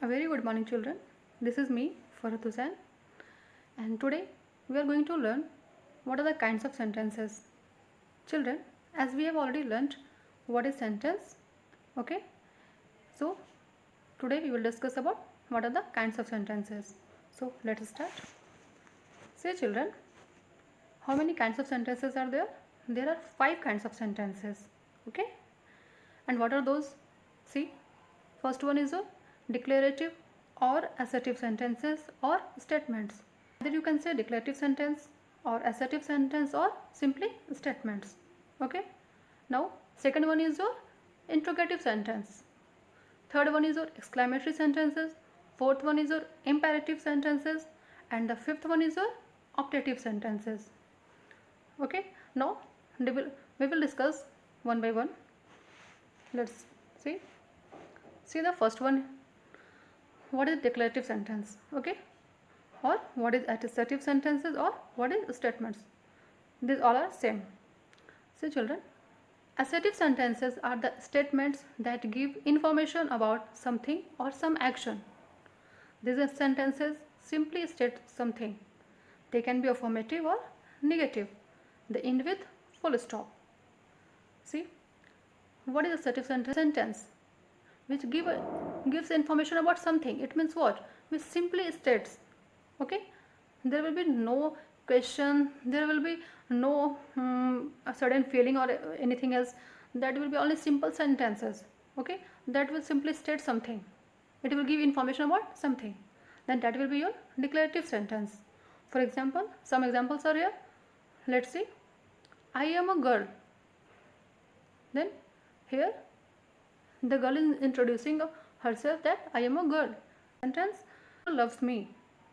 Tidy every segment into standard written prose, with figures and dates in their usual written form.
A very good morning, children. This is me, Farhat Hussain, and today we are going to learn what are the kinds of sentences. Children, as we have already learned what is sentence, okay? So today we will discuss about what are the kinds of sentences. So let us start. Say, children, how many kinds of sentences are there? There are 5 kinds of sentences, okay? And what are those? See, first one is a declarative or assertive sentences or statements. Either you can say declarative sentence or assertive sentence or simply statements. Okay. Now second one is your interrogative sentence. Third one is your exclamatory sentences. Fourth one is your imperative sentences, and the fifth one is your optative sentences. Okay. Now we will discuss one by one. Let's see. See the first one. What is declarative sentence? Okay. Or what is assertive sentences, or what is statements? These all are same. See, children, assertive sentences are the statements that give information about something or some action. These sentences simply state something. They can be affirmative or negative. They end with full stop. See, what is assertive sentence? Which gives information about something. It means what? Which simply states. Okay, there will be no question, there will be no a sudden feeling or anything else. That will be only simple sentences. Okay, that will simply state something. It will give information about something. Then that will be your declarative sentence. For example, some examples are here. Let's see. I am a girl. Then here the girl is introducing herself that I am a girl. Sentence loves me.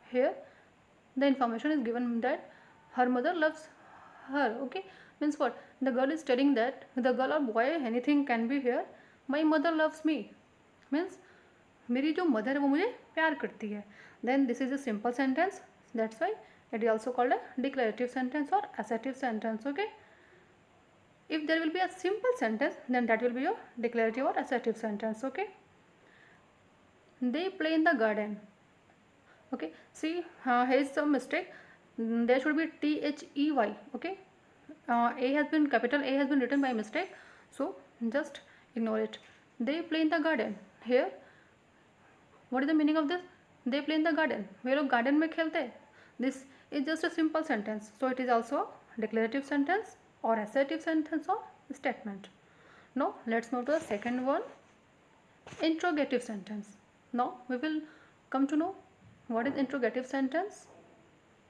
Here the information is given that her mother loves her. Okay, means what? The girl is telling that the girl or boy, anything can be here. My mother loves me. Means मेरी जो mother है वो मुझे प्यार करती है. Then this is a simple sentence. That's why it is also called a declarative sentence or assertive sentence. Okay. If there will be a simple sentence, then that will be your declarative or assertive sentence. Okay. They play in the garden. Okay. See, here is some mistake. There should be THEY. Okay. A has been capital A has been written by mistake. So just ignore it. They play in the garden. Here, what is the meaning of this? They play in the garden. वे लोग garden में खेलते हैं. This is just a simple sentence. So it is also declarative sentence or assertive sentence or statement. Now let's move to the second one, interrogative sentence. Now we will come to know what is interrogative sentence.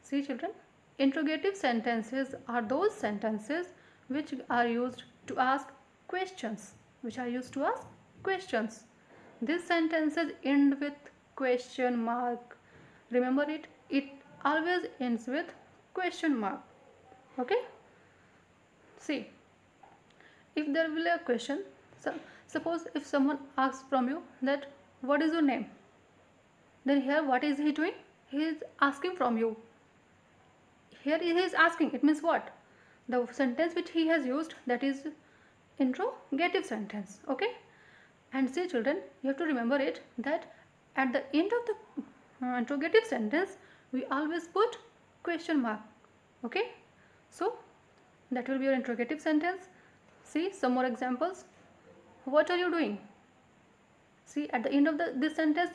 See, children, interrogative sentences are those sentences which are used to ask questions. These sentences end with question mark. Remember it. It always ends with question mark. Okay. See, if there will be a question, suppose if someone asks from you that what is your name, then here what is he doing? He is asking from you. Here he is asking. It means what? The sentence which he has used, that is interrogative sentence. Okay. And see, children, you have to remember it that at the end of the interrogative sentence we always put question mark. Okay. So that will be your interrogative sentence. See some more examples. What are you doing? See, at the end of this sentence,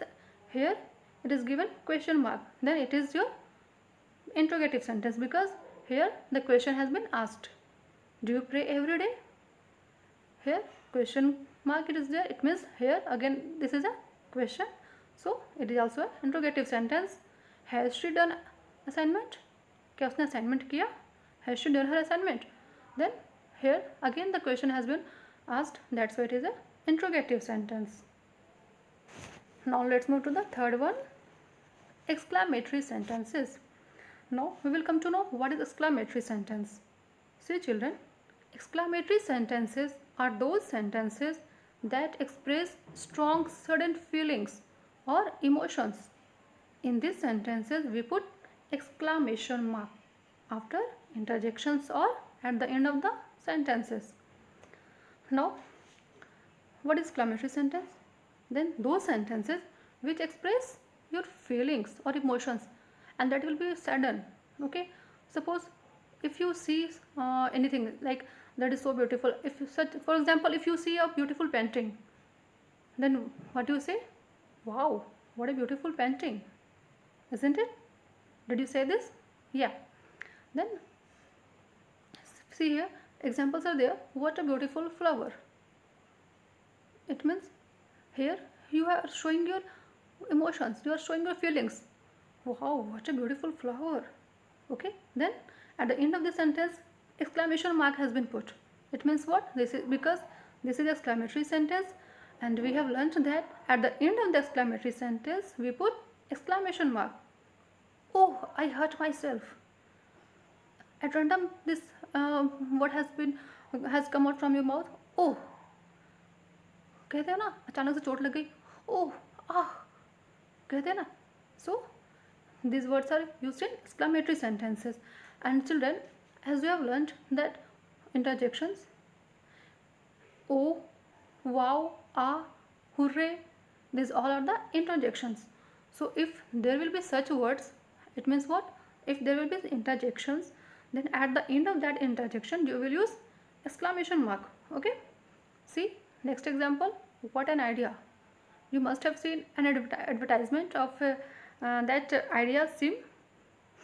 here it is given question mark. Then it is your interrogative sentence because here the question has been asked. Do you pray every day? Here question mark it is there. It means here again this is a question. So it is also an interrogative sentence. Has she done assignment? क्या उसने assignment किया? Has she done her assignment? Then here again the question has been asked. That's why it is a interrogative sentence. Now let's move to the third one, exclamatory sentences. Now we will come to know what is exclamatory sentence. See, children, exclamatory sentences are those sentences that express strong sudden feelings or emotions. In these sentences we put exclamation mark after interjections or at the end of the sentences. Now what is exclamatory sentence? Then those sentences which express your feelings or emotions, and that will be sudden. Okay, suppose if you see anything like that is so beautiful, if you such, for example, if you see a beautiful painting, then what do you say? Wow, what a beautiful painting, isn't it? Did you say this? Yeah. Then see here, examples are there. What a beautiful flower. It means here you are showing your emotions, you are showing your feelings. Wow, what a beautiful flower. Okay, then at the end of the sentence, exclamation mark has been put. It means what? This is because this is exclamatory sentence, and we have learned that at the end of the exclamatory sentence we put exclamation mark. Oh, I hurt myself. At random, this what has come out from your mouth? Oh, कहते हैं ना, अचानक से चोट लग गई. Oh, ah, कहते हैं ना. So these words are used in exclamatory sentences. And children, as we have learned that interjections, oh, wow, ah, hooray, these all are the interjections. So if there will be such words, it means what? If there will be interjections, then at the end of that interjection you will use exclamation mark. Okay, see next example. What an idea. You must have seen an advertisement of that idea sim.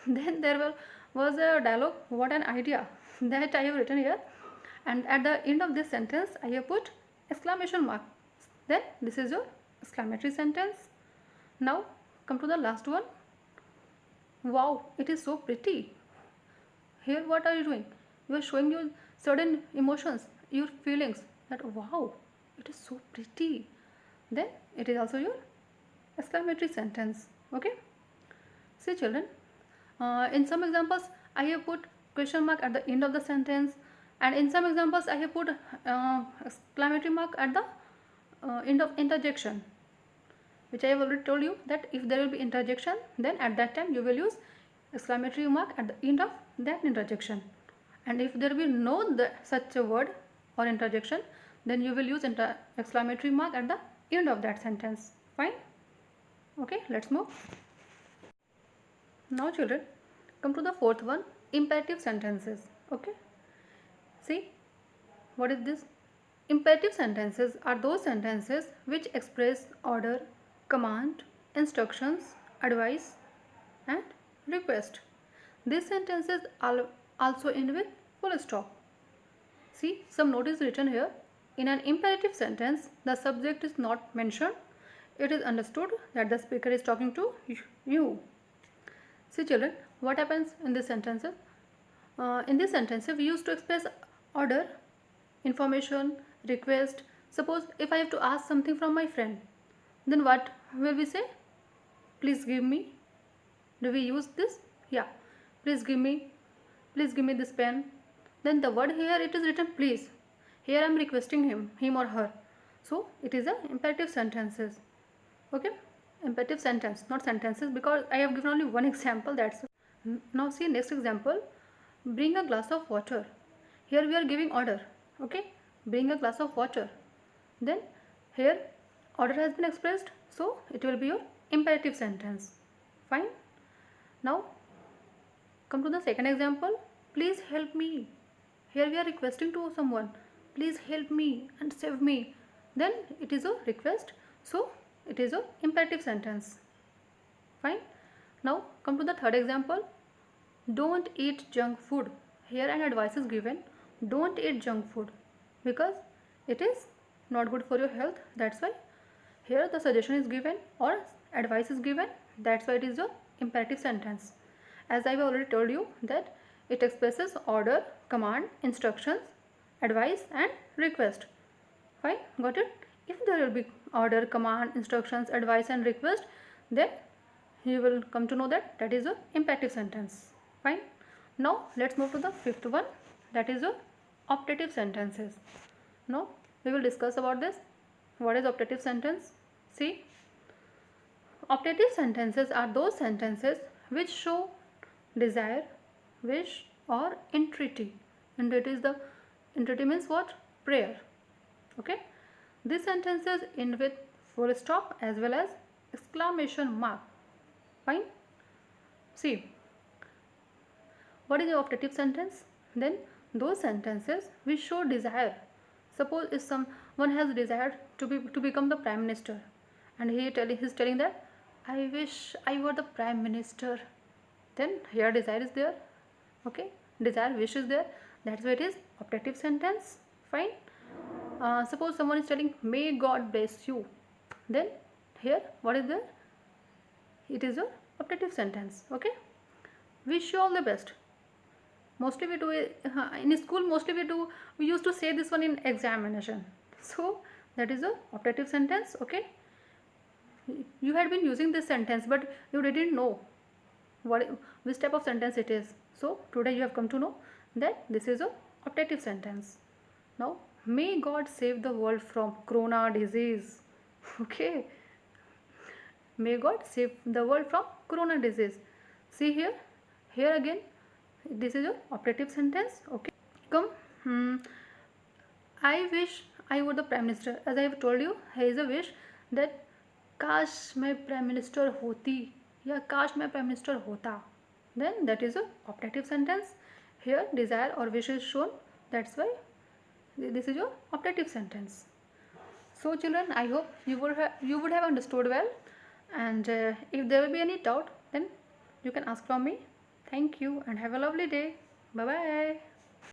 Then there was a dialogue, what an idea, that I have written here, and at the end of this sentence I have put exclamation mark. Then this is your exclamatory sentence. Now come to the last one. Wow, it is so pretty. Here what are you doing? You are showing your certain emotions, your feelings, that wow, it is so pretty. Then it is also your exclamatory sentence. Okay, see children, in some examples I have put question mark at the end of the sentence, and in some examples I have put exclamatory mark at the end of interjection, which I have already told you that if there will be interjection, then at that time you will use exclamatory mark at the end of that interjection, and if there will be no such a word or interjection, then you will use exclamatory mark at the end of that sentence. Fine. Okay, let's move. Now children, come to the fourth one, imperative sentences. Okay, see what is this? Imperative sentences are those sentences which express order, command, instructions, advice and request. These sentences also end with full stop. See, some note is written here. In an imperative sentence, the subject is not mentioned. It is understood that the speaker is talking to you. See children, what happens in this sentence? In this sentence, we used to express order, information, request. Suppose if I have to ask something from my friend, then what will we say? Please give me. Do we use this? Yeah. Please give me this pen. Then the word here, it is written please. Here I am requesting him or her. So it is a imperative sentences. Okay, imperative sentence, not sentences, because I have given only one example. That's now see next example. Bring a glass of water. Here we are giving order. Okay, bring a glass of water. Then here order has been expressed, so it will be your imperative sentence. Fine. Now come to the second example. Please help me. Here we are requesting to someone, please help me and save me. Then it is a request, so it is a imperative sentence. Fine. Now come to the third example. Don't eat junk food. Here an advice is given. Don't eat junk food because it is not good for your health. That's why here the suggestion is given or advice is given. That's why it is a imperative sentence. As I have already told you that it expresses order, command, instructions, advice and request. Fine, got it? If there will be order, command, instructions, advice and request, then you will come to know that that is a imperative sentence. Fine. Now let's move to the fifth one, that is a optative sentences. Now we will discuss about this. What is optative sentence? See, optative sentences are those sentences which show desire, wish or entreaty. Entreaty means what? Prayer. Okay. These sentences end with full stop as well as exclamation mark. Fine. See, what is the optative sentence? Then those sentences which show desire. Suppose if someone has desired to become the prime minister, and he's telling that I wish I were the prime minister. Then here desire is there. Okay, desire, wish is there. That's why it is optative sentence. Fine. Suppose someone is telling may God bless you. Then here what is there? It is a optative sentence. Okay. Wish you all the best. Mostly we do it in school. Mostly we used to say this one in examination. So that is a optative sentence. Okay. You had been using this sentence, but you didn't know which type of sentence it is. So today you have come to know that this is a optative sentence. Now, may God save the world from corona disease. Okay. May God save the world from corona disease. See here again, this is a optative sentence. Okay. Come. I wish I were the prime minister. As I have told you, here is a wish that काश मैं prime minister होती या काश मैं prime minister होता. Then that is a optative sentence. Here desire or wish is shown. That's why this is your optative sentence. So children, I hope you would have understood well, and if there will be any doubt, then you can ask from me. Thank you and have a lovely day. Bye bye.